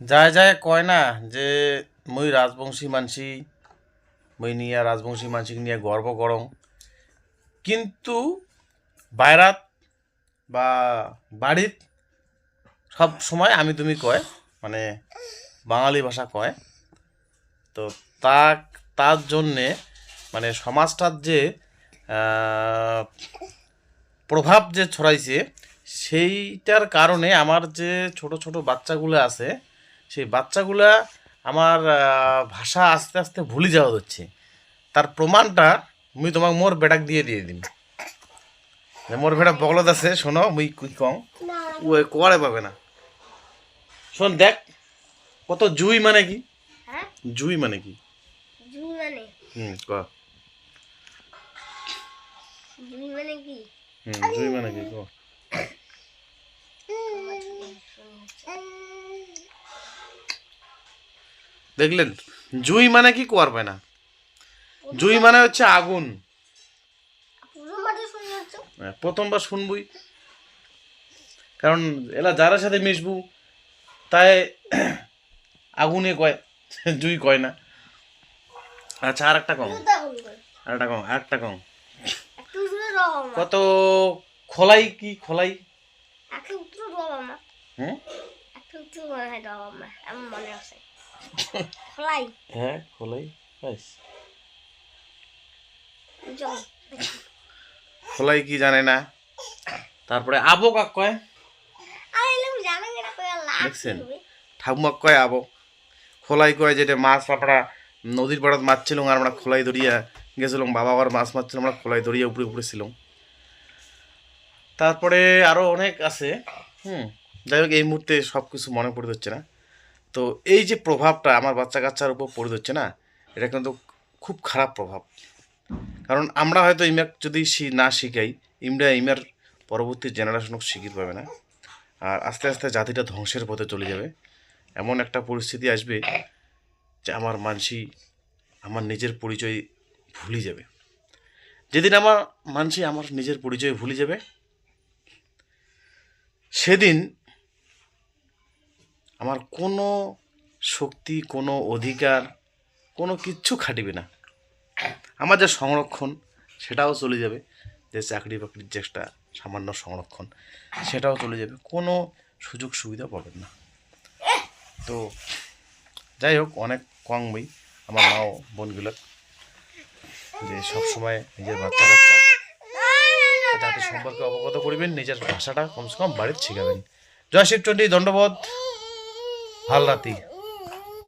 যায় যায় কয় না যে মই রাজবংশী মানসি, মই নিয়া রাজবংশী মানসিক নিয়ে গর্ব করং, কিন্তু বাইরাত বা বাড়িত সব সময় আমি তুমি কয়, মানে বাঙালি ভাষা কয়। তো তার জন্যে মানে সমাজটার যে প্রভাব যে ছড়াইছে, সেইটার কারণে আমার যে ছোট ছোট বাচ্চাগুলো আছে, সেই বাচ্চাগুলা আমার ভাষা আস্তে আস্তে ভুলে যাওয়া হচ্ছে। তার প্রমাণটা মুই তোমাকে মোর বেটাক দিয়ে দিন। মোর বেটা বগলত আছে, শোনো মুই কি কং, ও কোয়ারে পাবে না। শোন দেখ, কত জুই মানে কি? জুই মানে কি? ক জুই মানে কি ক। দেখলেন, জুই মানে কি কোয়ার পায় না। জুই মানে হচ্ছে আগুন। প্রথমবার শুনবই, কারণ এলা যারা সাথে মিশবু তাই আগুনে কয়, জুই কয় না। আচ্ছা আর একটা কম, কত খোলাই কি খোলাই? হ্যাঁ খোলাই, খোলাই কি জানে না। তারপরে আবো কাক কয়, দেখছেন, ঠাকুমাক কয় আবো। খোলাই কয় যেটা মাছ আমরা নদীর পাড়াত মাছ ছিল, আর আমরা খোলাই ধরিয়া গেছিলাম, বাবা আবার মাছ মারছিল, আমরা খোলাই ধরিয়া উপরে উপরে ছিলাম। তারপরে আরও অনেক আছে। যাই হোক, এই মুহূর্তে সব কিছু মনে পড়ে যাচ্ছে না। তো এই যে প্রভাবটা আমার বাচ্চা কাচ্চার উপর পড়ে যাচ্ছে না, এটা কিন্তু খুব খারাপ প্রভাব। কারণ আমরা হয়তো ইমাক যদি না শিখাই, ইমার পরবর্তী জেনারেশনও শিখিতে পাবে না, আর আস্তে আস্তে জাতিটা ধ্বংসের পথে চলে যাবে। এমন একটা পরিস্থিতি আসবে যে আমার আমার নিজের পরিচয় ভুলে যাবে। যেদিন আমার আমার নিজের পরিচয় ভুলে যাবে, সেদিন আমার কোনো শক্তি, কোনো অধিকার, কোনো কিচ্ছু খাটিবে না। আমার যে সংরক্ষণ, সেটাও চলে যাবে। যে চাকরি বাকরির যে একটা সামান্য সংরক্ষণ, সেটাও চলে যাবে। কোনো সুযোগ সুবিধা পাবেন না। তো যাই হোক, অনেক কম বই আমার মা বোনগুলো যে সবসময় নিজের বাচ্চা কাচ্চা জাতির সম্পর্কে অবগত করবেন, নিজের ভাষাটা কমসে কম বাড়িতে শিখাবেন। জয় শিবচণ্ডী, দণ্ডবোধ, ভাল রাতি।